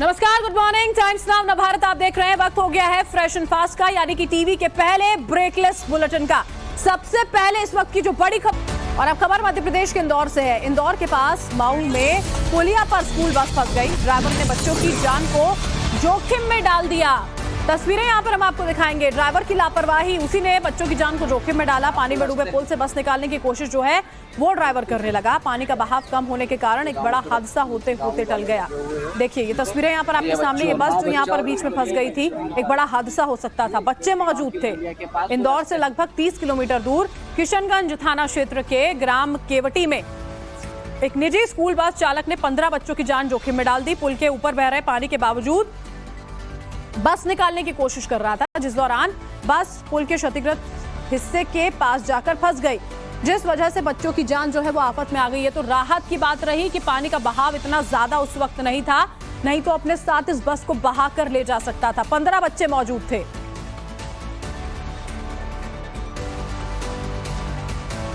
नमस्कार, good morning. Times now Navbharat आप देख रहे हैं। वक्त हो गया है फ्रेश एंड फास्ट का, यानी कि टीवी के पहले ब्रेकलेस बुलेटिन का। सबसे पहले इस वक्त की जो बड़ी खबर, और अब खबर मध्य प्रदेश के इंदौर से है। इंदौर के पास माऊ में पुलिया पर स्कूल बस फंस गई। ड्राइवर ने बच्चों की जान को जोखिम में डाल दिया। तस्वीरें यहां पर हम आपको दिखाएंगे। ड्राइवर की लापरवाही, उसी ने बच्चों की जान को जोखिम में डाला। पानी में डूबे पुल से बस निकालने की कोशिश जो है वो ड्राइवर करने लगा। पानी का बहाव कम होने के कारण एक बड़ा हादसा होते होते टल गया। देखिए ये तस्वीरें यहाँ पर आपके सामने। ये बस जो यहाँ पर बीच में फंस गई थी, एक बड़ा हादसा हो सकता था। बच्चे मौजूद थे। इंदौर से लगभग 30 किलोमीटर दूर किशनगंज थाना क्षेत्र के ग्राम केवटी में एक निजी स्कूल बस चालक ने 15 बच्चों की जान जोखिम में डाल दी। पुल के ऊपर बह रहे पानी के बावजूद बस निकालने की कोशिश कर रहा था, जिस दौरान बस पुल के क्षतिग्रस्त हिस्से के पास जाकर फंस गई, जिस वजह से बच्चों की जान जो है वो आफत में आ गई है। तो राहत की बात रही कि पानी का बहाव इतना ज्यादा उस वक्त नहीं था, नहीं तो अपने साथ इस बस को बहा कर ले जा सकता था। 15 बच्चे मौजूद थे।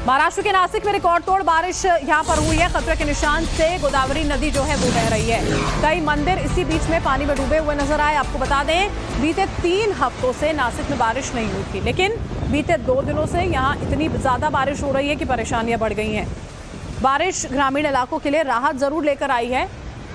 महाराष्ट्र के नासिक में रिकॉर्ड तोड़ बारिश यहां पर हुई है। खतरे के निशान से गोदावरी नदी जो है वो बह रही है। कई मंदिर इसी बीच में पानी में डूबे हुए नजर आए। आपको बता दें, बीते 3 हफ्तों से नासिक में बारिश नहीं हुई थी, लेकिन बीते 2 दिनों से यहां इतनी ज्यादा बारिश हो रही है कि परेशानियां बढ़ गई हैं। बारिश ग्रामीण इलाकों के लिए राहत जरूर लेकर आई है,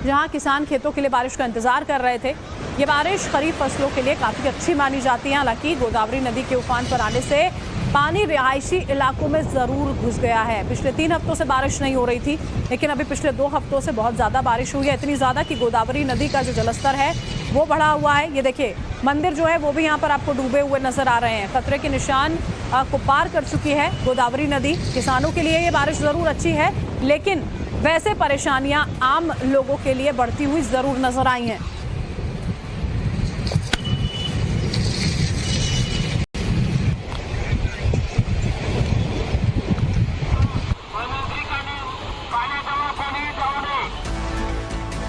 जहां किसान खेतों के लिए बारिश का इंतजार कर रहे थे। ये बारिश खरीफ फसलों के लिए काफी अच्छी मानी जाती है। हालांकि गोदावरी नदी के उफान पर आने से पानी रिहायशी इलाकों में जरूर घुस गया है। पिछले 3 हफ्तों से बारिश नहीं हो रही थी, लेकिन अभी पिछले 2 हफ्तों से बहुत ज्यादा बारिश हुई है। इतनी ज्यादा कि गोदावरी नदी का जो जलस्तर है वो बढ़ा हुआ है। ये देखिए, मंदिर जो है वो भी यहाँ पर आपको डूबे हुए नजर आ रहे हैं। खतरे के निशान को पार कर चुकी है गोदावरी नदी। किसानों के लिए ये बारिश जरूर अच्छी है, लेकिन वैसे परेशानियां आम लोगों के लिए बढ़ती हुई जरूर नजर आई हैं।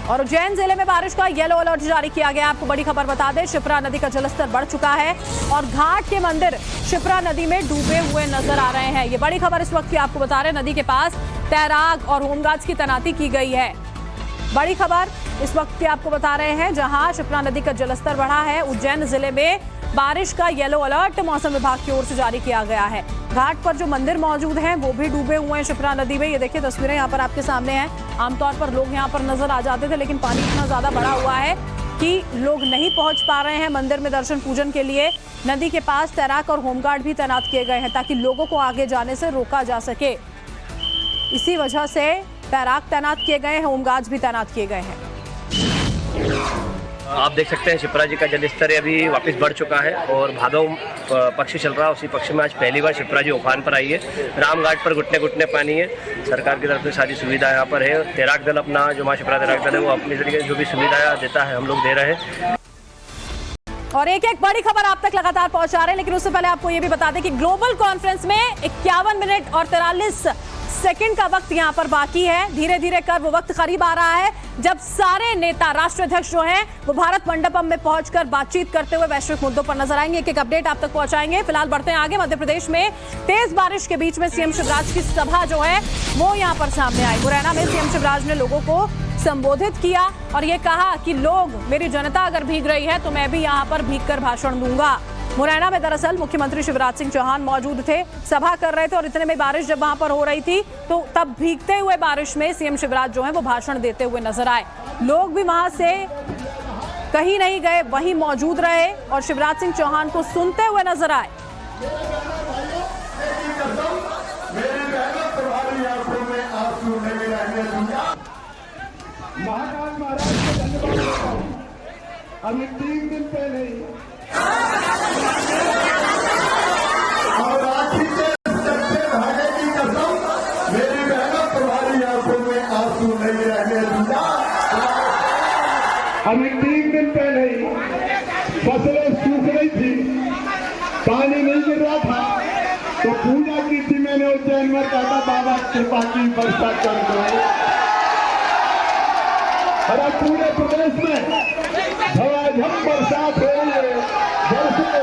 और उज्जैन जिले में बारिश का येलो अलर्ट जारी किया गया। आपको बड़ी खबर बता दें, शिप्रा नदी का जलस्तर बढ़ चुका है और घाट के मंदिर शिप्रा नदी में डूबे हुए नजर आ रहे हैं। ये बड़ी खबर इस वक्त की आपको बता रहे हैं। नदी के पास तैराक और होमगार्ड्स की तैनाती की गई है। बड़ी खबर इस वक्त की आपको बता रहे हैं, जहां शिप्रा नदी का जलस्तर बढ़ा है। उज्जैन जिले में बारिश का येलो अलर्ट मौसम विभाग की ओर से जारी किया गया है। घाट पर जो मंदिर मौजूद हैं वो भी डूबे हुए हैं शिप्रा नदी में। ये देखिए तस्वीरें यहाँ पर आपके सामने हैं। आमतौर पर लोग यहाँ पर नजर आ जाते थे, लेकिन पानी इतना ज्यादा बढ़ा हुआ है कि लोग नहीं पहुंच पा रहे हैं मंदिर में दर्शन पूजन के लिए। नदी के पास तैराक और होमगार्ड भी तैनात किए गए हैं, ताकि लोगों को आगे जाने से रोका जा सके। इसी वजह से तैराक तैनात किए गए हैं, होमगार्ड्स भी तैनात किए गए हैं। आप देख सकते हैं शिप्रा जी का जलस्तर अभी वापस बढ़ चुका है और भादव पक्ष चल रहा है। उसी पक्ष में आज पहली बार शिप्रा जी उफान पर आई है। रामघाट पर घुटने घुटने पानी है। सरकार की तरफ से सारी सुविधा यहाँ पर है। तैराक दल अपना जो माँ शिप्रा तैराक दल है वो अपनी तरीके से जो भी सुविधा देता है हम लोग दे रहे हैं। और एक बड़ी खबर आप तक लगातार पहुंचा रहे हैं, लेकिन उससे पहले आपको ये भी बता दें कि ग्लोबल कॉन्फ्रेंस में 51 मिनट और 43 सेकंड का वक्त यहां पर बाकी है। धीरे धीरे कर वो वक्त करीब आ रहा है जब सारे नेता, राष्ट्राध्यक्ष जो हैं वो भारत मंडपम में पहुंचकर बातचीत करते हुए वैश्विक मुद्दों पर नजर आएंगे। एक अपडेट आप तक पहुंचाएंगे। फिलहाल बढ़ते हैं आगे। मध्य प्रदेश में तेज बारिश के बीच में सीएम शिवराज की सभा जो है वो यहां पर सामने आई। मुरैना में सीएम शिवराज ने लोगों को संबोधित किया और ये कहा कि लोग, मेरी जनता अगर भीग रही है तो मैं भी यहाँ पर भीग कर भाषण दूंगा। मुरैना में दरअसल मुख्यमंत्री शिवराज सिंह चौहान मौजूद थे, सभा कर रहे थे, और इतने में बारिश जब वहां पर हो रही थी तो तब भीगते हुए बारिश में सीएम शिवराज जो है वो भाषण देते हुए नजर आए। लोग भी वहां से कहीं नहीं गए, वहीं मौजूद रहे और शिवराज सिंह चौहान को सुनते हुए नजर आए। महाकाल महाराज को धन्यवाद देता हूं। अभी 3 दिन पहले और आखिर के सच्चे भागे की कसम, मेरी बहनों तुम्हारी आंखों में आंसू नहीं रहने दूंगा। अभी 3 दिन पहले फसलें सूख रही थी, पानी नहीं गिर रहा था, तो पूजा की थी मैंने उज्जैन में, कहा बाबा कृपा की वर्षा कर दो। और अब पूरे प्रदेश में झमाझम बरसात हो रही है। बरसों से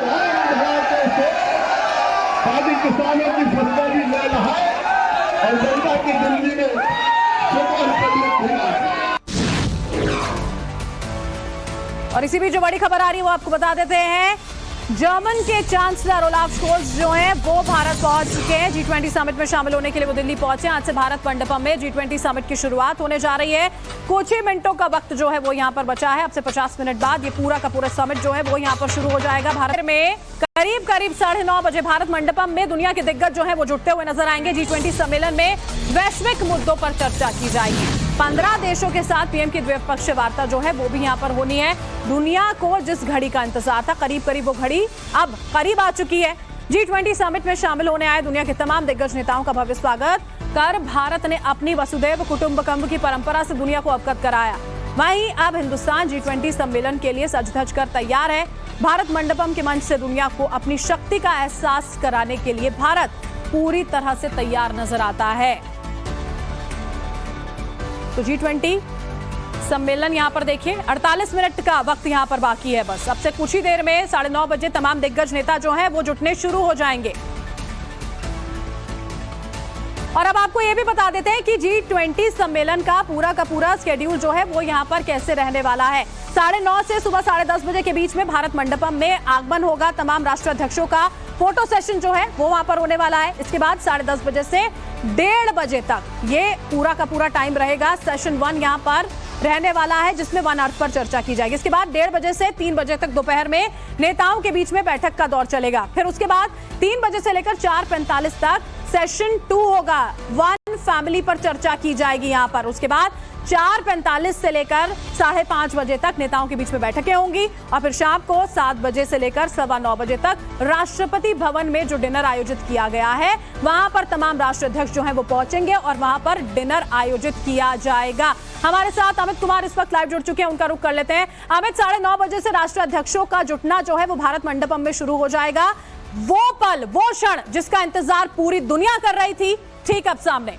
आदि किसानों की फसल भी ले रहा है और जनता की जिंदगी में सुबह और इसी बीच जो बड़ी खबर आ रही है वो आपको बता देते हैं। जर्मन के चांसलर ओलाफ शोल्ज जो हैं वो भारत पहुंच चुके हैं। G20 समिट में शामिल होने के लिए वो दिल्ली पहुंचे। आज से भारत मंडपम में G20 समिट की शुरुआत होने जा रही है। कुछ ही मिनटों का वक्त जो है वो यहाँ पर बचा है। अब से 50 मिनट बाद ये पूरा का पूरा समिट जो है वो यहाँ पर शुरू हो जाएगा। भारत में करीब 9:30 बजे भारत मंडपम में दुनिया के दिग्गज जो है वो जुटते हुए नजर आएंगे। G20 सम्मेलन में वैश्विक मुद्दों पर चर्चा की जाएगी। 15 देशों के साथ पीएम की द्विपक्षीय वार्ता जो है वो भी यहाँ पर होनी है। दुनिया को जिस घड़ी का इंतजार था, करीब करीब वो घड़ी अब करीब आ चुकी है। G20 समिट में शामिल होने आए दुनिया के तमाम दिग्गज नेताओं का भव्य स्वागत कर भारत ने अपनी वसुधैव कुटुंबकम की परंपरा से दुनिया को अवगत कराया। वहीं अब हिंदुस्तान G20 सम्मेलन के लिए सज धज कर तैयार है। भारत मंडपम के मंच से दुनिया को अपनी शक्ति का एहसास कराने के लिए भारत पूरी तरह से तैयार नजर आता है। तो G20 सम्मेलन यहां पर देखिए 48 मिनट का वक्त यहां पर बाकी है बस। अब से कुछ ही देर में 9:30 बजे तमाम दिग्गज नेता जो हैं वो जुटने शुरू हो जाएंगे। और अब आपको यह भी बता देते हैं कि G20 सम्मेलन का पूरा स्केड्यूल जो है वो यहां पर कैसे रहने वाला है। 9:30 से सुबह 10:30 बजे के बीच में भारत मंडपम में आगमन होगा। तमाम राष्ट्राध्यक्षों का फोटो सेशन जो है वो वहां पर होने वाला है। इसके बाद 10:30 बजे से 1:30 बजे तक ये पूरा का पूरा टाइम रहेगा। सेशन 1 यहां पर रहने वाला है जिसमें वन अर्थ पर चर्चा की जाएगी। इसके बाद 1:30 बजे से 3 बजे तक दोपहर में नेताओं के बीच में बैठक का दौर चलेगा। फिर उसके बाद 3 बजे से लेकर 4:45 तक सेशन 2 होगा। वन फैमिली पर चर्चा की जाएगी यहां पर। उसके बाद 4:45 से लेकर 5:30 बजे तक नेताओं के बीच में बैठकें होंगी और फिर शाम को 7 बजे से लेकर 9:15 बजे तक राष्ट्रपति भवन में जो डिनर आयोजित किया गया है वहां पर तमाम राष्ट्राध्यक्ष जो हैं वो पहुंचेंगे और वहां पर डिनर आयोजित किया जाएगा। हमारे साथ अमित कुमार इस वक्त लाइव जुड़ चुके हैं, उनका रुख कर लेते हैं। अमित, 9:30 बजे से राष्ट्राध्यक्षों का जुटना जो है वो भारत मंडपम में शुरू हो जाएगा। वो पल, वो क्षण जिसका इंतजार पूरी दुनिया कर रही थी, ठीक अब सामने।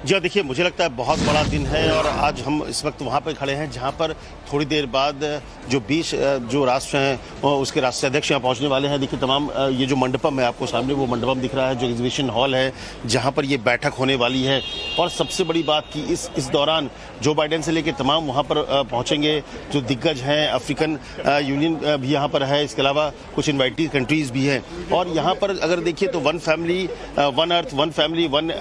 जी देखिए, मुझे लगता है बहुत बड़ा दिन है और आज हम इस वक्त वहाँ पर खड़े हैं जहाँ पर थोड़ी देर बाद जो 20 जो राष्ट्र हैं उसके राष्ट्राध्यक्ष यहाँ पहुँचने वाले हैं। देखिए तमाम ये जो मंडपम है आपको सामने वो मंडपम दिख रहा है जो एग्जीबिशन हॉल है जहाँ पर ये बैठक होने वाली है। और सबसे बड़ी बात कि इस दौरान जो बाइडेन से लेकर तमाम वहाँ पर पहुँचेंगे जो दिग्गज हैं। अफ्रीकन यूनियन भी यहाँ पर है, इसके अलावा कुछ इन्वाइटेड कंट्रीज भी हैं। और यहाँ पर अगर देखिए तो one family one earth, one family one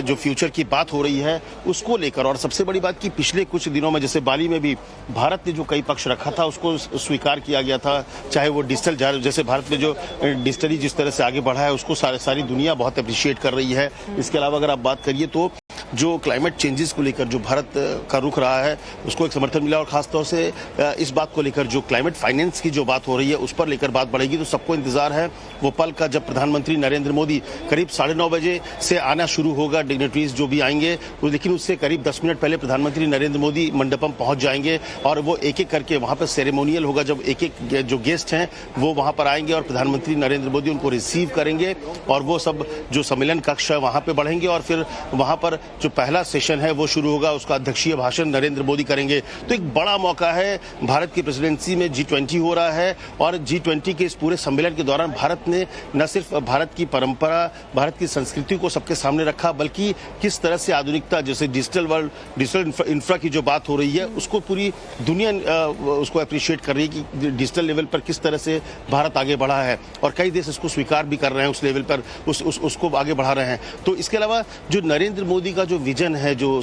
जो फ्यूचर की बात हो रही है उसको लेकर। और सबसे बड़ी बात कि पिछले कुछ दिनों में जैसे बाली में भी भारत ने जो कई पक्ष रखा था उसको स्वीकार किया गया था। चाहे वो डिजिटल, जैसे भारत में जो डिजिटली जिस तरह से आगे बढ़ा है उसको सारी दुनिया बहुत अप्रिशिएट कर रही है। इसके अलावा अगर आप बात करिए तो जो क्लाइमेट चेंजेस को लेकर जो भारत का रुख रहा है उसको एक समर्थन मिला और खासतौर से इस बात को लेकर जो क्लाइमेट फाइनेंस की जो बात हो रही है उस पर लेकर बात बढ़ेगी। तो सबको इंतजार है वो पल का जब प्रधानमंत्री नरेंद्र मोदी करीब 9:30 बजे से आना शुरू होगा। डिग्नेटरीज जो भी आएंगे लेकिन उससे करीब 10 मिनट पहले प्रधानमंत्री नरेंद्र मोदी मंडपम पहुंच जाएंगे और वो एक एक करके वहां पर सेरेमोनियल होगा। जब एक एक जो गेस्ट हैं वो वहां पर आएंगे और प्रधानमंत्री नरेंद्र मोदी उनको रिसीव करेंगे और वो सब जो सम्मेलन कक्ष है वहां पर बढ़ेंगे और फिर वहां पर जो पहला सेशन है वो शुरू होगा। उसका अध्यक्षीय भाषण नरेंद्र मोदी करेंगे। तो एक बड़ा मौका है, भारत की प्रेसिडेंसी में G20 हो रहा है और G20 के इस पूरे सम्मेलन के दौरान भारत ने न सिर्फ भारत की परंपरा, भारत की संस्कृति को सबके सामने रखा बल्कि किस तरह से आधुनिकता जैसे डिजिटल वर्ल्ड, डिजिटल इंफ्रा की जो बात हो रही है उसको पूरी दुनिया उसको अप्रिशिएट कर रही है कि डिजिटल लेवल पर किस तरह से भारत आगे बढ़ा है और कई देश इसको स्वीकार भी कर रहे हैं उस लेवल पर उसको आगे बढ़ा रहे हैं। तो इसके अलावा जो नरेंद्र मोदी का जो विजन है, जो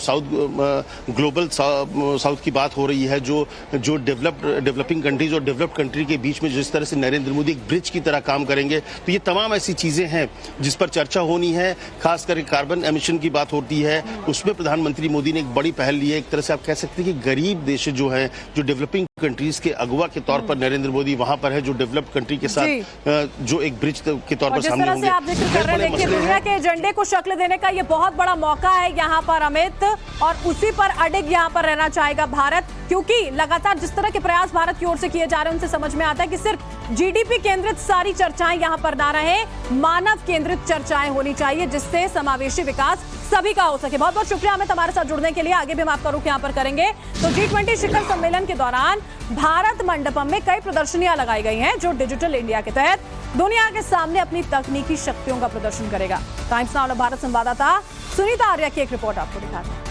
ग्लोबल साउथ की बात हो रही है, जो डेवलपिंग कंट्रीज और डेवलप्ड कंट्री के बीच में जिस तरह से नरेंद्र मोदी एक ब्रिज की तरह काम करेंगे, तो ये तमाम ऐसी चीजें हैं जिस पर चर्चा होनी है। खास करके कार्बन एमिशन की बात होती है, उसमें प्रधानमंत्री मोदी ने एक बड़ी पहल ली है। एक तरह से आप कह सकते हैं कि गरीब देश जो हैं, जो डेवलपिंग कंट्रीज के अगुवा के तौर पर नरेंद्र मोदी वहां पर है, जो डेवलप्ड कंट्री के साथ जो एक ब्रिज के तौर पर सामने होंगे। आप जिक्र कर रहे हैं, देखिए दुनिया के एजेंडे को शक्ल देने का ये बहुत बड़ा मौका है यहाँ पर अमित, और उसी पर अडिग यहाँ पर रहना चाहेगा भारत, क्योंकि लगातार जिस तरह के प्रयास भारत की ओर से किए जा रहे हैं उनसे समझ में आता है कि सिर्फ जीडीपी केंद्रित सारी चर्चाएं यहाँ पर ना रहे, मानव केंद्रित चर्चाएं होनी चाहिए जिससे समावेशी विकास सभी का हो सके। बहुत बहुत शुक्रिया हमें हमारे साथ जुड़ने के लिए। आगे भी हम आपका रुख यहाँ पर करेंगे। तो G20 शिखर सम्मेलन के दौरान भारत मंडपम में कई प्रदर्शनियां लगाई गई हैं जो डिजिटल इंडिया के तहत दुनिया के सामने अपनी तकनीकी शक्तियों का प्रदर्शन करेगा। टाइम्स नाउ भारत संवाददाता सुनीता आर्या की एक रिपोर्ट आपको दिखाते हैं।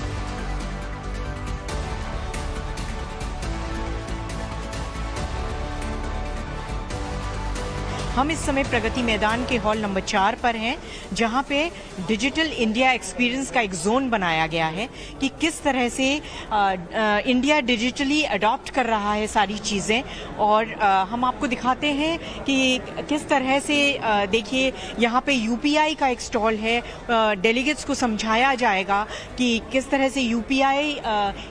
हम इस समय प्रगति मैदान के हॉल नंबर 4 पर हैं, जहां पे डिजिटल इंडिया एक्सपीरियंस का एक जोन बनाया गया है कि किस तरह से इंडिया डिजिटली अडॉप्ट कर रहा है सारी चीज़ें। और हम आपको दिखाते हैं कि किस तरह से देखिए यहाँ पे यूपीआई का एक स्टॉल है। डेलीगेट्स को समझाया जाएगा कि किस तरह से यूपीआई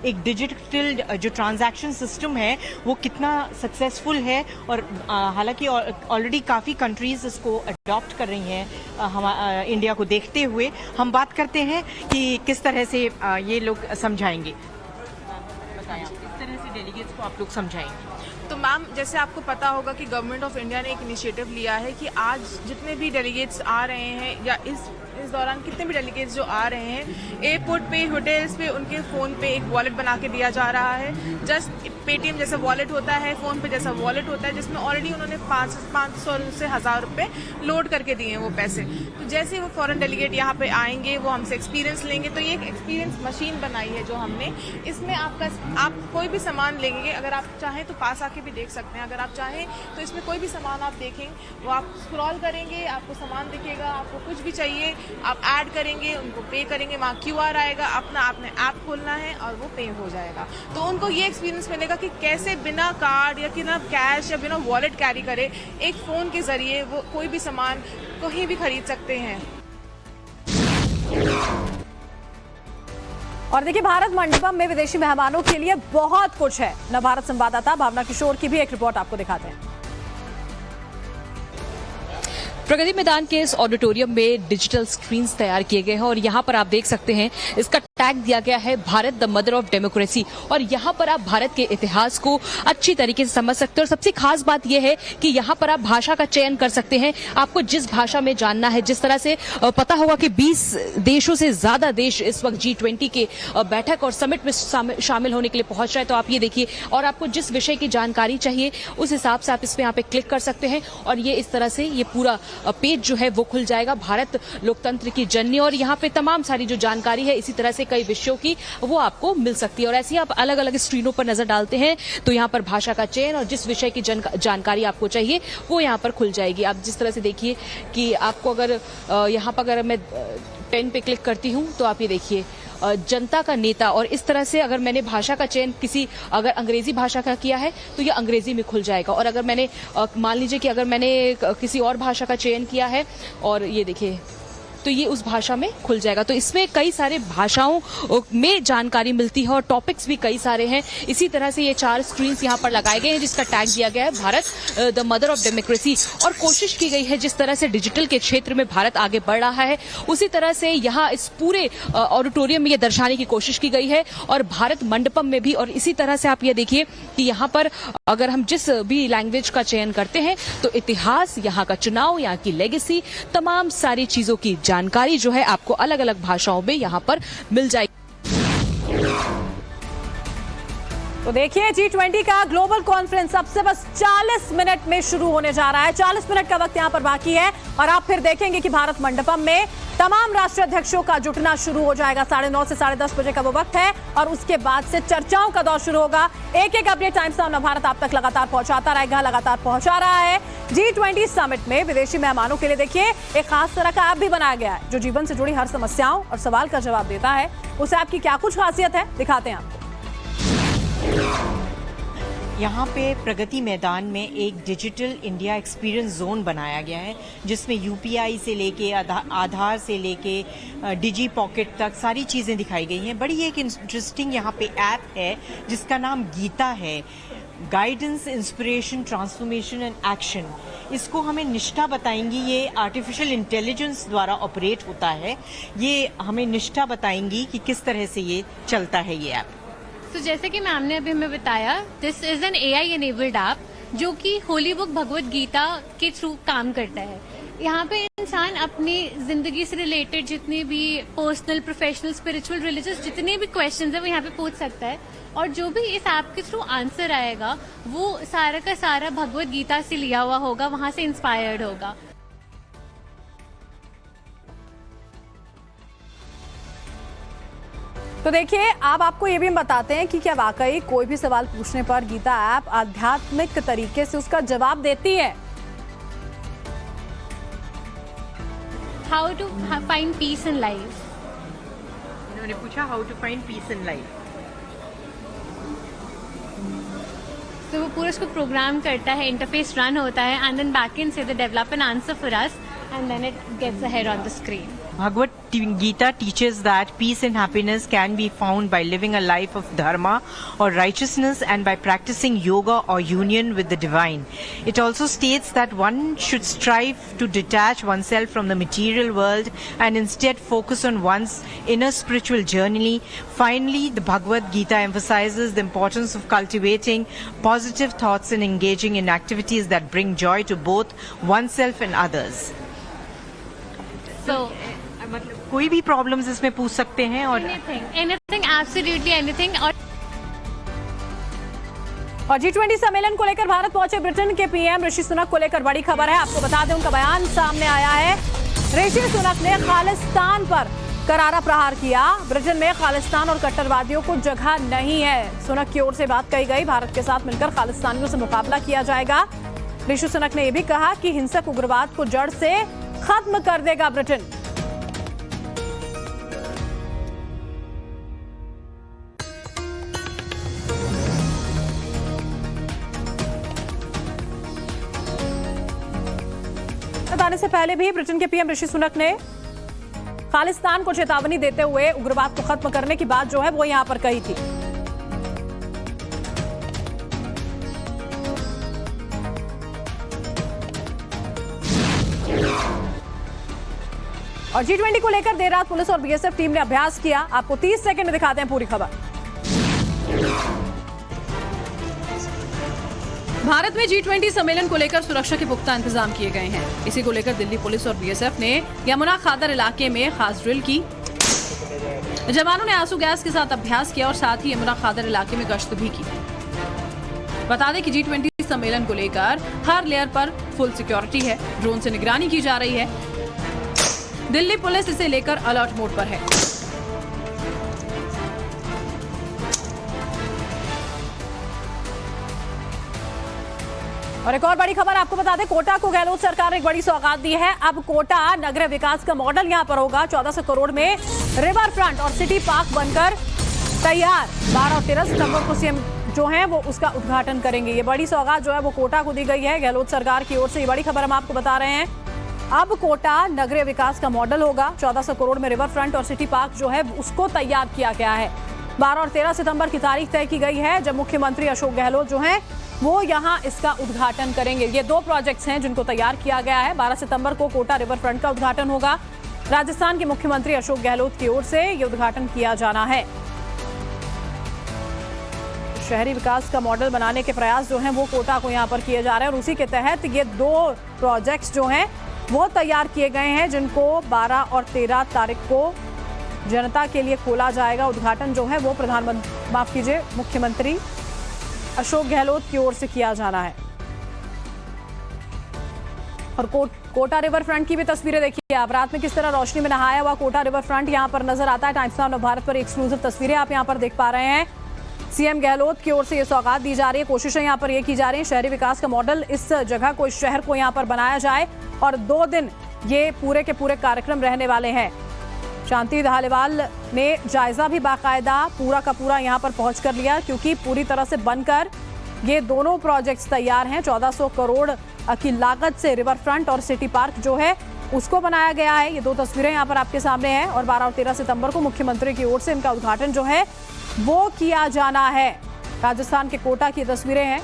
एक डिजिटल जो ट्रांजैक्शन सिस्टम है वो कितना सक्सेसफुल है। और हालांकि ऑलरेडी काफ़ी कंट्रीज़ इसको अडॉप्ट कर रही हैं हम इंडिया को देखते हुए। हम बात करते हैं कि किस तरह से ये लोग समझाएंगे। बताएं आप, किस तरह से डेलीगेट्स को आप लोग समझाएंगे? तो मैम, जैसे आपको पता होगा कि गवर्नमेंट ऑफ इंडिया ने एक इनिशिएटिव लिया है कि आज जितने भी डेलीगेट्स आ रहे हैं या इस दौरान कितने भी डेलीगेट्स जो आ रहे हैं, एयरपोर्ट पे, होटल्स पे उनके फ़ोन पे एक वॉलेट बना के दिया जा रहा है। जस्ट पेटीएम जैसा वॉलेट होता है, फ़ोन पे जैसा वॉलेट होता है, जिसमें ऑलरेडी उन्होंने 500 से 1000 रुपये लोड करके दिए हैं वो पैसे। तो जैसे वो फॉरेन डेलीगेट यहाँ पे आएंगे, वो हमसे एक्सपीरियंस लेंगे। तो ये एक एक्सपीरियंस मशीन बनाई है जो हमने, इसमें आप कोई भी सामान लेंगे, अगर आप चाहें तो पास आके भी देख सकते हैं। अगर आप चाहें तो इसमें कोई भी सामान आप देखें, वो आप स्क्रॉल करेंगे, आपको सामान दिखेगा। आपको कुछ भी चाहिए आप ऐड करेंगे, उनको पे करेंगे, वहाँ क्यूआर आएगा, आपने ऐप खोलना है और वो पे हो जाएगा। तो उनको ये एक्सपीरियंस मिलेगा कि कैसे बिना कार्ड या बिना कैश या बिना वॉलेट कैरी करे एक फ़ोन के ज़रिए वो कोई भी सामान कहीं भी खरीद सकते हैं। और देखिए, भारत मंडपम में विदेशी मेहमानों के लिए बहुत कुछ है। नवभारत संवाददाता भावना किशोर की भी एक रिपोर्ट आपको दिखाते हैं। प्रगति मैदान के इस ऑडिटोरियम में डिजिटल स्क्रीन्स तैयार किए गए हैं और यहाँ पर आप देख सकते हैं इसका टैग दिया गया है Bharat the mother of democracy. और यहाँ पर आप भारत के इतिहास को अच्छी तरीके से समझ सकते हैं। और सबसे खास बात यह है कि यहाँ पर आप भाषा का चयन कर सकते हैं, आपको जिस भाषा में जानना है। जिस तरह से पता होगा कि 20 देशों से ज्यादा देश इस वक्त G20 के बैठक और समिट में शामिल होने के लिए पहुंच रहे हैं। तो आप ये देखिए, और आपको जिस विषय की जानकारी चाहिए उस हिसाब से आप इस पे यहाँ पे क्लिक कर सकते हैं और ये इस तरह से ये पूरा पेज जो है वो खुल जाएगा, भारत लोकतंत्र की जननी। और यहाँ पे तमाम सारी जो जानकारी है इसी तरह से कई विषयों की वो आपको मिल सकती है। और ऐसे ही आप अलग अलग स्क्रीनों पर नजर डालते हैं तो यहाँ पर भाषा का चयन और जिस विषय की जानकारी आपको चाहिए वो यहाँ पर खुल जाएगी। आप जिस तरह से देखिए कि आपको अगर यहाँ पर अगर मैं पेन पे क्लिक करती हूँ तो आप ये देखिए जनता का नेता, और इस तरह से अगर मैंने भाषा का चयन किसी अगर अंग्रेजी भाषा का किया है तो ये अंग्रेजी में खुल जाएगा। और अगर मैंने मान लीजिए कि अगर मैंने किसी और भाषा का चयन किया है और ये देखिए तो ये उस भाषा में खुल जाएगा। तो इसमें कई सारे भाषाओं में जानकारी मिलती है और टॉपिक्स भी कई सारे हैं। इसी तरह से ये 4 स्क्रीन्स यहाँ पर लगाए गए हैं जिसका टैग दिया गया है Bharat the mother of democracy. और कोशिश की गई है जिस तरह से डिजिटल के क्षेत्र में भारत आगे बढ़ रहा है उसी तरह से यहाँ इस पूरे ऑडिटोरियम में ये दर्शाने की कोशिश की गई है। और भारत मंडपम में भी, और इसी तरह से आप ये देखिए कि यहाँ पर अगर हम जिस भी लैंग्वेज का चयन करते हैं तो इतिहास, यहाँ का चुनाव, यहाँ की लेगेसी, तमाम सारी चीजों की जानकारी जो है आपको अलग अलग भाषाओं में यहाँ पर मिल जाएगी। तो देखिए, G20 का ग्लोबल कॉन्फ्रेंस अब से बस 40 मिनट में शुरू होने जा रहा है। 40 मिनट का वक्त यहाँ पर बाकी है और आप फिर देखेंगे कि भारत मंडपम में तमाम राष्ट्राध्यक्षों का जुटना शुरू हो जाएगा। 9:30 से 10:30 बजे का वो वक्त है और उसके बाद से चर्चाओं का दौर शुरू होगा। एक अपडेट टाइम्स नाउ नवभारत आप तक लगातार पहुंचाता रहेगा, लगातार पहुंचा रहा है। G20 समिट में विदेशी मेहमानों के लिए देखिए एक खास तरह का ऐप भी बनाया गया है जो जीवन से जुड़ी हर समस्याओं और सवाल का जवाब देता है। उस ऐप की क्या कुछ खासियत है, दिखाते हैं आपको। यहाँ पे प्रगति मैदान में एक डिजिटल इंडिया एक्सपीरियंस जोन बनाया गया है जिसमें यूपीआई से लेके आधार से लेके डिजी पॉकेट तक सारी चीज़ें दिखाई गई हैं। बड़ी एक इंटरेस्टिंग यहाँ पे ऐप है जिसका नाम गीता है, guidance, inspiration, transformation and action. इसको हमें निष्ठा बताएंगी, ये आर्टिफिशियल इंटेलिजेंस द्वारा ऑपरेट होता है। ये हमें निष्ठा बताएंगी कि किस तरह से ये चलता है ये ऐप। तो जैसे कि मैम ने अभी हमें बताया, this is an AI enabled app जो कि होली बुक भगवत गीता के थ्रू काम करता है। यहाँ पे इंसान अपनी जिंदगी से रिलेटेड जितने भी पर्सनल, प्रोफेशनल, स्पिरिचुअल, रिलीजियस जितने भी क्वेश्चंस है वो यहाँ पे पूछ सकता है और जो भी इस ऐप के थ्रू आंसर आएगा वो सारा का सारा भगवत गीता से लिया हुआ होगा, वहां से इंस्पायर्ड होगा। तो देखिए, अब आपको ये भी हम बताते हैं कि क्या वाकई कोई भी सवाल पूछने पर गीता ऐप आध्यात्मिक तरीके से उसका जवाब देती है। How to find peace in life. इन्होंने पूछा how to find peace in life. तो वो पूरा उसको प्रोग्राम करता है, इंटरफेस रन होता है एंड देन बैकएंड से they develop an answer for us and then it gets ahead on the screen. Bhagavad Gita teaches that peace and happiness can be found by living a life of dharma or righteousness and by practicing yoga or union with the divine. It also states that one should strive to detach oneself from the material world and instead focus on one's inner spiritual journey. Finally, the Bhagavad Gita emphasizes the importance of cultivating positive thoughts and engaging in activities that bring joy to both oneself and others. So मतलब कोई भी problems इसमें पूछ सकते हैं और anything, absolutely anything. और G20 सम्मेलन को लेकर भारत पहुंचे ब्रिटेन के पीएम ऋषि सुनक को लेकर बड़ी खबर है। आपको बता दें, उनका बयान सामने आया है। ऋषि सुनक ने खालिस्तान पर करारा प्रहार किया। ब्रिटेन में खालिस्तान और कट्टरवादियों को जगह नहीं है। सुनक की ओर से बात कही गई, भारत के साथ मिलकर खालिस्तानियों से मुकाबला किया जाएगा। ऋषि सुनक ने यह भी कहा कि हिंसक उग्रवाद को जड़ से खत्म कर देगा ब्रिटेन। बताने से पहले भी ब्रिटेन के पीएम ऋषि सुनक ने खालिस्तान को चेतावनी देते हुए उग्रवाद को खत्म करने की बात जो है वो यहां पर कही थी। और G20 को लेकर देर रात पुलिस और बीएसएफ टीम ने अभ्यास किया। आपको 30 सेकंड में दिखाते हैं पूरी खबर। भारत में G20 सम्मेलन को लेकर सुरक्षा के पुख्ता इंतजाम किए गए हैं। इसी को लेकर दिल्ली पुलिस और बीएसएफ ने यमुना खादर इलाके में खास ड्रिल की। जवानों ने आंसू गैस के साथ अभ्यास किया और साथ ही यमुना खादर इलाके में गश्त भी की। बता दें कि G20 सम्मेलन को लेकर हर लेयर पर फुल सिक्योरिटी है। ड्रोन से निगरानी की जा रही है। दिल्ली पुलिस इसे लेकर अलर्ट मोड पर है। और एक और बड़ी खबर आपको बता दें, कोटा को गहलोत सरकार ने एक बड़ी सौगात दी है। अब कोटा नगरीय विकास का मॉडल यहां पर होगा। 1400 करोड़ में रिवर फ्रंट और सिटी पार्क बनकर तैयार। 12 और 13 सितंबर को सीएम जो है वो उसका उद्घाटन करेंगे। ये बड़ी सौगात जो है वो कोटा को दी गई है गहलोत सरकार की ओर से। ये बड़ी खबर हम आपको बता रहे हैं। अब कोटा नगरीय विकास का मॉडल होगा। 1400 करोड़ में रिवर फ्रंट और सिटी पार्क जो है उसको तैयार किया गया है। 12 और 13 सितंबर की तारीख तय की गई है जब मुख्यमंत्री अशोक गहलोत जो हैं वो यहां इसका उद्घाटन करेंगे। ये 2 प्रोजेक्ट्स हैं जिनको तैयार किया गया है। 12 सितंबर को कोटा रिवर फ्रंट का उद्घाटन होगा। राजस्थान के मुख्यमंत्री अशोक गहलोत की ओर से ये उद्घाटन किया जाना है। शहरी विकास का मॉडल बनाने के प्रयास जो हैं वो कोटा को यहां पर किए जा रहे हैं और उसी के तहत ये 2 प्रोजेक्ट्स जो हैं वो तैयार किए गए हैं जिनको 12 और 13 तारीख को जनता के लिए खोला जाएगा। उद्घाटन जो है वो मुख्यमंत्री अशोक गहलोत की ओर से किया जाना है। और कोटा रिवर फ्रंट की भी तस्वीरें देखिए आप। रात में किस तरह रोशनी में नहाया हुआ कोटा रिवर फ्रंट यहां पर नजर आता है। टाइम्स नाउ भारत पर एक्सक्लूसिव तस्वीरें आप यहां पर देख पा रहे हैं। सीएम गहलोत की ओर से ये सौगात दी जा रही है। कोशिशें यहां पर ये की जा रही है शहरी विकास का मॉडल इस जगह को, इस शहर को यहां पर बनाया जाए और 2 दिन ये पूरे के पूरे कार्यक्रम रहने वाले हैं। शांति धालीवाल ने जायजा भी बाकायदा पूरा का पूरा यहां पर पहुंच कर लिया क्योंकि पूरी तरह से बनकर ये दोनों प्रोजेक्ट्स तैयार हैं। 1400 करोड़ की लागत से रिवर फ्रंट और सिटी पार्क जो है उसको बनाया गया है। ये 2 तस्वीरें यहां पर आपके सामने हैं और 12 और 13 सितंबर को मुख्यमंत्री की ओर से इनका उद्घाटन जो है वो किया जाना है। राजस्थान के कोटा की तस्वीरें हैं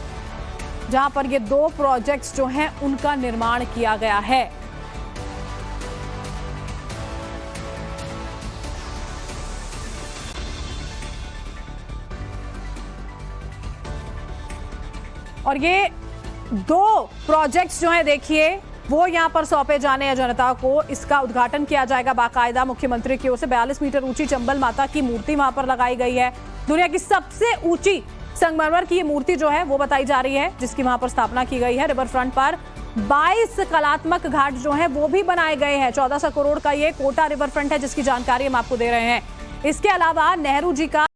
जहां पर ये 2 प्रोजेक्ट्स जो हैं उनका निर्माण किया गया है। और ये 2 प्रोजेक्ट्स जो हैं देखिए वो यहां पर सौंपे जाने हैं जनता को। इसका उद्घाटन किया जाएगा बाकायदा मुख्यमंत्री की ओर से। 42 मीटर ऊंची चंबल माता की मूर्ति वहां पर लगाई गई है। दुनिया की सबसे ऊंची संगमरमर की ये मूर्ति जो है वो बताई जा रही है जिसकी वहां पर स्थापना की गई है। रिवर फ्रंट पर 22 कलात्मक घाट जो है वो भी बनाए गए हैं। 1400 करोड़ का ये कोटा रिवर फ्रंट है जिसकी जानकारी हम आपको दे रहे हैं। इसके अलावा नेहरू जी का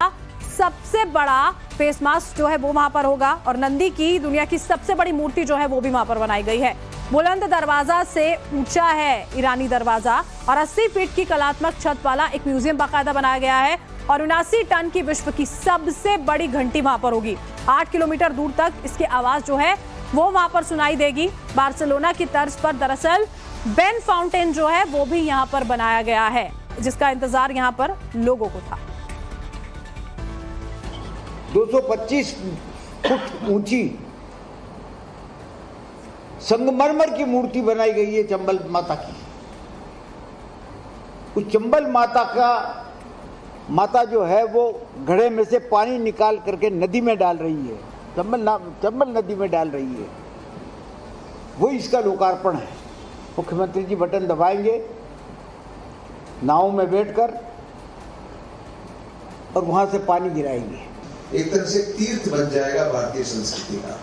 सबसे बड़ा फेस मास्क जो है वो वहां पर होगा और नंदी की दुनिया की सबसे बड़ी मूर्ति जो है वो भी वहां पर बनाई गई है। बुलंद दरवाजा से ऊंचा है ईरानी दरवाजा और 80 फीट की कलात्मक छत वाला एक म्यूजियम बाकायदा बनाया गया है और 79 टन की विश्व की सबसे बड़ी घंटी वहां पर होगी। 8 किलोमीटर दूर तक इसकी आवाज जो है वो वहां पर सुनाई देगी। बार्सिलोना की तर्ज पर दरअसल बेन फाउंटेन जो है वो भी यहां पर बनाया गया है, जिसका इंतजार यहां पर लोगों को था। 225 फुट ऊंची संगमरमर की मूर्ति बनाई गई है चंबल माता की। उस चंबल माता जो है वो घड़े में से पानी निकाल करके नदी में डाल रही है, चंबल नदी में डाल रही है। वो इसका लोकार्पण है। मुख्यमंत्री जी बटन दबाएंगे नाव में बैठकर और वहां से पानी गिराएंगे। एक तरह से तीर्थ बन जाएगा भारतीय संस्कृति का,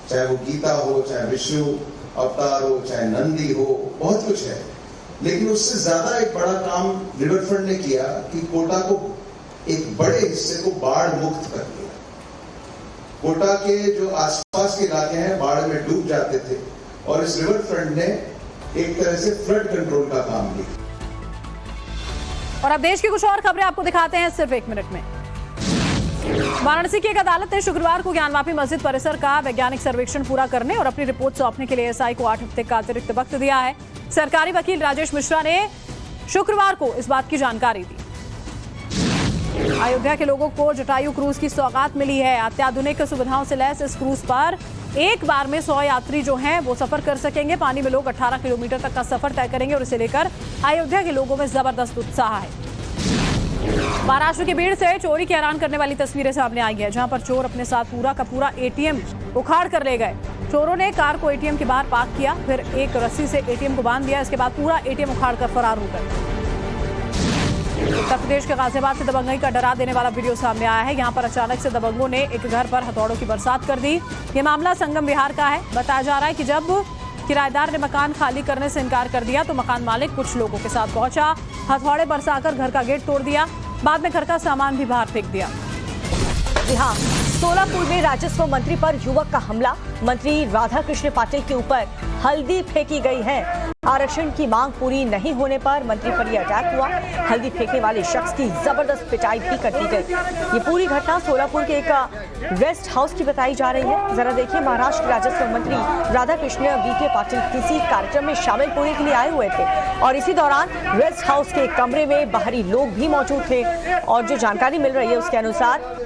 चाहे वो गीता हो, चाहे विष्णु अवतार हो, चाहे नंदी हो, बहुत कुछ है। लेकिन उससे ज्यादा एक बड़ा काम रिवरफ्रंट ने किया कि कोटा को एक बड़े हिस्से को बाढ़ मुक्त कर दिया। कोटा के जो आसपास के इलाके हैं बाढ़ में डूब जाते थे और इस रिवरफ्रंट ने एक तरह से फ्लड कंट्रोल का काम किया। और अब देश की कुछ और खबरें आपको दिखाते हैं सिर्फ 1 मिनट में। वाराणसी की एक अदालत ने शुक्रवार को ज्ञानवापी मस्जिद परिसर का वैज्ञानिक सर्वेक्षण पूरा करने और अपनी रिपोर्ट सौंपने के लिए एएसआई को 8 हफ्ते का अतिरिक्त वक्त दिया है। सरकारी वकील राजेश मिश्रा ने शुक्रवार को इस बात की जानकारी दी। अयोध्या के लोगों को जटायु क्रूज की सौगात मिली है। अत्याधुनिक सुविधाओं से लैस इस क्रूज पर एक बार में 100 यात्री जो हैं वो सफर कर सकेंगे। पानी में लोग 18 किलोमीटर तक का सफर तय करेंगे और इसे लेकर अयोध्या के लोगों में जबरदस्त उत्साह है। महाराष्ट्र के भीड़ से चोरी की हैरान करने वाली तस्वीरें सामने आई है, जहां पर चोर अपने साथ पूरा का पूरा एटीएम उखाड़ कर ले गए। चोरों ने कार को एटीएम के बाहर पार्क किया, फिर एक रस्सी से एटीएम को बांध दिया। इसके बाद पूरा एटीएम उखाड़ कर फरार हो गए। उत्तर प्रदेश के गाजियाबाद से दबंगई का डरा देने वाला वीडियो सामने आया है। यहां पर अचानक से दबंगों ने एक घर पर हथौड़ों की बरसात कर दी। ये मामला संगम बिहार का है। बताया जा रहा है कि जब किराएदार ने मकान खाली करने से इनकार कर दिया तो मकान मालिक कुछ लोगों के साथ पहुंचा, हथौड़े बरसाकर घर का गेट तोड़ दिया, बाद में घर का सामान भी बाहर फेंक दिया। जी हाँ, सोलापुर में राजस्व मंत्री पर युवक का हमला। मंत्री राधाकृष्ण पाटिल के ऊपर हल्दी फेंकी गई है। आरक्षण की मांग पूरी नहीं होने पर मंत्री पर यह अटैक हुआ। हल्दी फेंकने वाले शख्स की जबरदस्त पिटाई भी कर दी गई। ये पूरी घटना सोलापुर के एक रेस्ट हाउस की बताई जा रही है। जरा देखिए, महाराष्ट्र के राजस्व मंत्री राधाकृष्ण वीके पाटिल किसी कार्यक्रम में शामिल होने के लिए आए हुए थे और इसी दौरान रेस्ट हाउस के कमरे में बाहरी लोग भी मौजूद थे। और जो जानकारी मिल रही है उसके अनुसार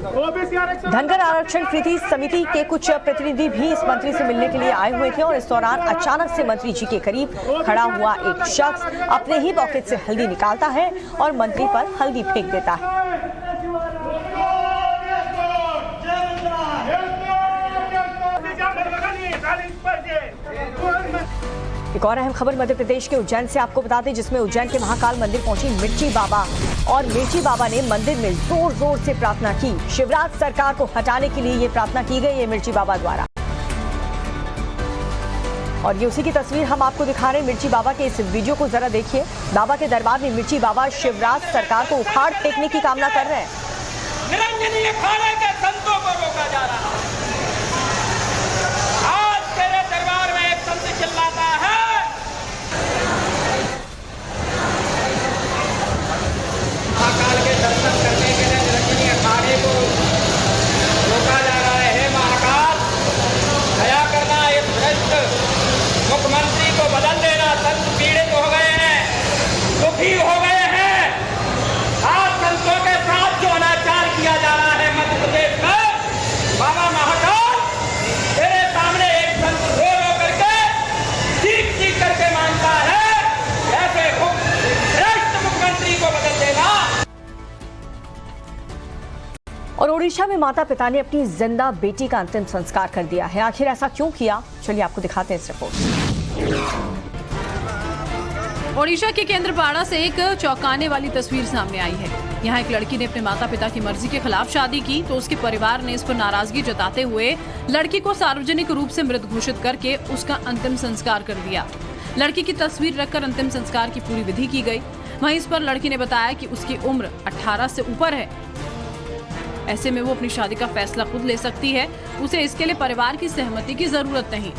धनगर आरक्षण कृति समिति के कुछ प्रतिनिधि भी इस मंत्री से मिलने के लिए आए हुए थे और इस दौरान अचानक से मंत्री जी के करीब खड़ा हुआ एक शख्स अपने ही पॉकेट से हल्दी निकालता है और मंत्री पर हल्दी फेंक देता है। एक और अहम खबर मध्य प्रदेश के उज्जैन से आपको बता दें, जिसमें उज्जैन के महाकाल मंदिर पहुंची मिर्ची बाबा और मिर्ची बाबा ने मंदिर में जोर जोर से प्रार्थना की। शिवराज सरकार को हटाने के लिए ये प्रार्थना की गई है मिर्ची बाबा द्वारा। और ये उसी की तस्वीर हम आपको दिखा रहे हैं। मिर्ची बाबा के इस वीडियो को जरा देखिए। बाबा के दरबार में मिर्ची बाबा शिवराज सरकार को उखाड़ फेंकने की कामना कर रहे हैं। निरंजनी अखाड़े के संतों को रोका जा रहा है। आज तेरे दरबार में एक संत चिल्लाता है, महाकाल के दर्शन करने के लिए निरंजनी अखाड़े को रोका जा रहा है। महाकाल दया करना, एक भ्रष्ट मुख्यमंत्री को बदल देना। संत पीड़ित हो गए हैं, दुखी हो गए हैं। आज संतों के साथ जो अनाचार किया जा रहा है मध्य प्रदेश में, बाबा महाकाल तेरे सामने एक संत रो रो करके चीख चीख करके मांगता है, ऐसे भ्रष्ट मुख्यमंत्री को बदल देना। और ओडिशा में माता पिता ने अपनी जिंदा बेटी का अंतिम संस्कार कर दिया है। आखिर ऐसा क्यों किया, चलिए आपको दिखाते हैं इस रिपोर्ट। ओडिशा के केंद्रपाड़ा से एक चौंकाने वाली तस्वीर सामने आई है। यहाँ एक लड़की ने अपने माता पिता की मर्जी के खिलाफ शादी की तो उसके परिवार ने इस पर नाराजगी जताते हुए लड़की को सार्वजनिक रूप से मृत घोषित करके उसका अंतिम संस्कार कर दिया। लड़की की तस्वीर रखकर अंतिम संस्कार की पूरी विधि की गई। वहीं इस पर लड़की ने बताया कि उसकी उम्र 18 से ऊपर है, ऐसे में वो अपनी शादी का फैसला खुद ले सकती है, उसे इसके लिए परिवार की सहमति की जरूरत नहीं।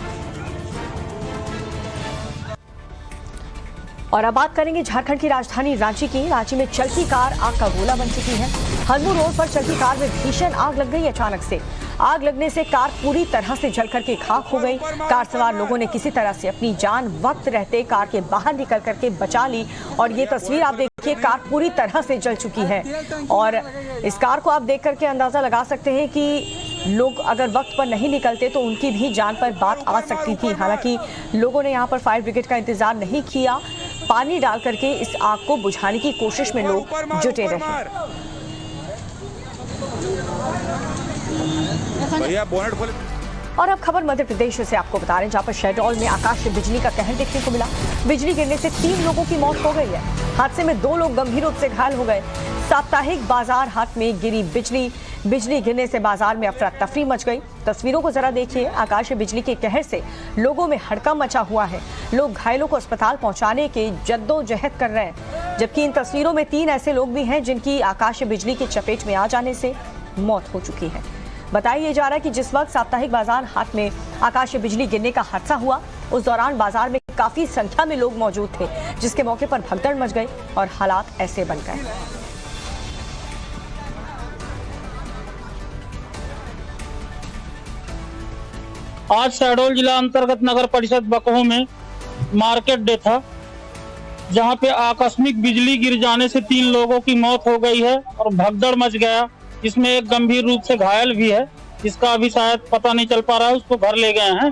और अब बात करेंगे झारखंड की राजधानी रांची की। रांची में चलती कार आग का गोला बन चुकी है। हरमू रोड पर चलती कार में भीषण आग लग गई। अचानक से आग लगने से कार पूरी तरह से जल करके खाक हो गई। कार सवार लोगों ने किसी तरह से अपनी जान वक्त रहते कार के बाहर निकल करके बचा ली। और ये तस्वीर आप देखिए, कार पूरी तरह से जल चुकी है। और इस कार को आप देख करके अंदाजा लगा सकते हैं कि लोग अगर वक्त पर नहीं निकलते तो उनकी भी जान पर बात आ सकती थी। हालांकि लोगों ने यहाँ पर फायर ब्रिगेड का इंतजार नहीं किया। पानी डाल करके इस आग को बुझाने की कोशिश में लोग जुटे रहे। और अब खबर मध्य प्रदेश से आपको बता रहे हैं, जहां पर शहडोल में आकाश से बिजली का कहर देखने को मिला। बिजली गिरने से 3 लोगों की मौत हो गई है। हादसे में 2 लोग गंभीर रूप से घायल हो गए। साप्ताहिक बाजार हाट में गिरी बिजली गिरने से बाजार में अफरा तफरी मच गई। तस्वीरों को जरा देखिए। आकाश बिजली के कहर से लोगों में हड़कंप मचा हुआ है। लोग घायलों को अस्पताल पहुंचाने के जद्दोजहद कर रहे हैं, जबकि इन तस्वीरों में 3 ऐसे लोग भी हैं जिनकी आकाश बिजली की चपेट में आ जाने से मौत हो चुकी है। बताया जा रहा है कि जिस वक्त साप्ताहिक बाजार हाट में आकाशीय बिजली गिरने का हादसा हुआ, उस दौरान बाजार में काफी संख्या में लोग मौजूद थे, जिसके मौके पर भगदड़ मच गई और हालात ऐसे बन गए। आज शहडोल जिला अंतर्गत नगर परिषद बकहो में मार्केट डे था, जहां पे आकस्मिक बिजली गिर जाने से 3 लोगों की मौत हो गई है और भगदड़ मच गया। इसमें एक गंभीर रूप से घायल भी है, जिसका अभी शायद पता नहीं चल पा रहा है। उसको घर ले गए हैं।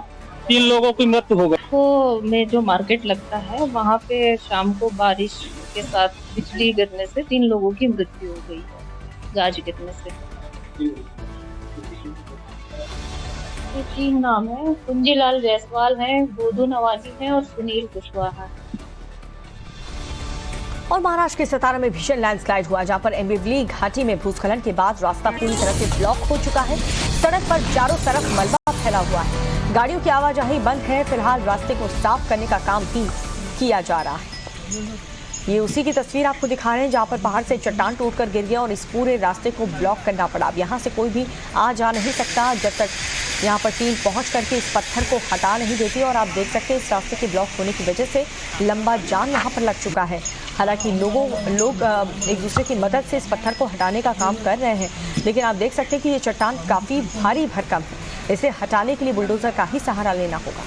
3 लोगों की मृत्यु हो गई। तो में जो मार्केट लगता है वहाँ पे शाम को बारिश के साथ बिजली गिरने से 3 लोगों की मृत्यु हो गई है, गाज गिरने से। ये 3 नाम है, कुंजीलाल जायसवाल हैं, गोदू नवाजी हैं और सुनील कुशवाहा। और महाराष्ट्र के सतारा में भीषण लैंडस्लाइड हुआ, जहां पर एम्बिवली घाटी में भूस्खलन के बाद रास्ता पूरी तरह से ब्लॉक हो चुका है। सड़क पर चारों तरफ मलबा फैला हुआ है। गाड़ियों की आवाजाही बंद है। फिलहाल रास्ते को साफ करने का काम भी किया जा रहा है। ये उसी की तस्वीर आपको दिखा रहे हैं, जहां पर पहाड़ से चट्टान टूटकर गिर गया और इस पूरे रास्ते को ब्लॉक करना पड़ा। अब यहाँ से कोई भी आ जा नहीं सकता जब तक यहाँ पर टीम पहुँच करके इस पत्थर को हटा नहीं देती। और आप देख सकते हैं इस रास्ते के ब्लॉक होने की वजह से लंबा जाम यहाँ पर लग चुका है। हालांकि लोग एक दूसरे की मदद से इस पत्थर को हटाने का काम कर रहे हैं, लेकिन आप देख सकते हैं कि ये चट्टान काफ़ी भारी भरकम है। इसे हटाने के लिए बुलडोजर का ही सहारा लेना होगा।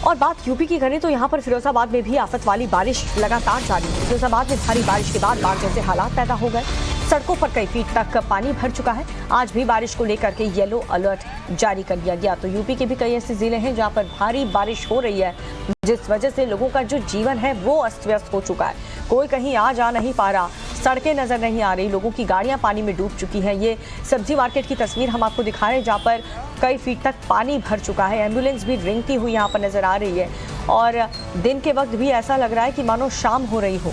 और बात यूपी की करें तो यहाँ पर फिरोजाबाद में भी आफत वाली बारिश लगातार जारी है। फिरोजाबाद में भारी बारिश के बाद बाढ़ जैसे हालात पैदा हो गए। सड़कों पर कई फीट तक पानी भर चुका है। आज भी बारिश को लेकर के येलो अलर्ट जारी कर दिया गया। तो यूपी के भी कई ऐसे जिले हैं जहां पर भारी बारिश हो रही है, जिस वजह से लोगों का जो जीवन है वो अस्त व्यस्त हो चुका है। कोई कहीं आ जा नहीं पा रहा, सड़कें नजर नहीं आ रही, लोगों की गाड़ियां पानी में डूब चुकी हैं। ये सब्जी मार्केट की तस्वीर हम आपको दिखा रहे हैं, जहाँ पर कई फीट तक पानी भर चुका है। एम्बुलेंस भी रेंगती हुई यहाँ पर नजर आ रही है और दिन के वक्त भी ऐसा लग रहा है कि मानो शाम हो रही हो।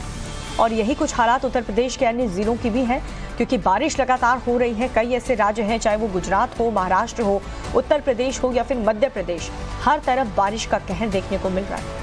और यही कुछ हालात उत्तर प्रदेश के अन्य जिलों की भी हैं, क्योंकि बारिश लगातार हो रही है। कई ऐसे राज्य हैं, चाहे वो गुजरात हो, महाराष्ट्र हो, उत्तर प्रदेश हो या फिर मध्य प्रदेश, हर तरफ बारिश का कहर देखने को मिल रहा है।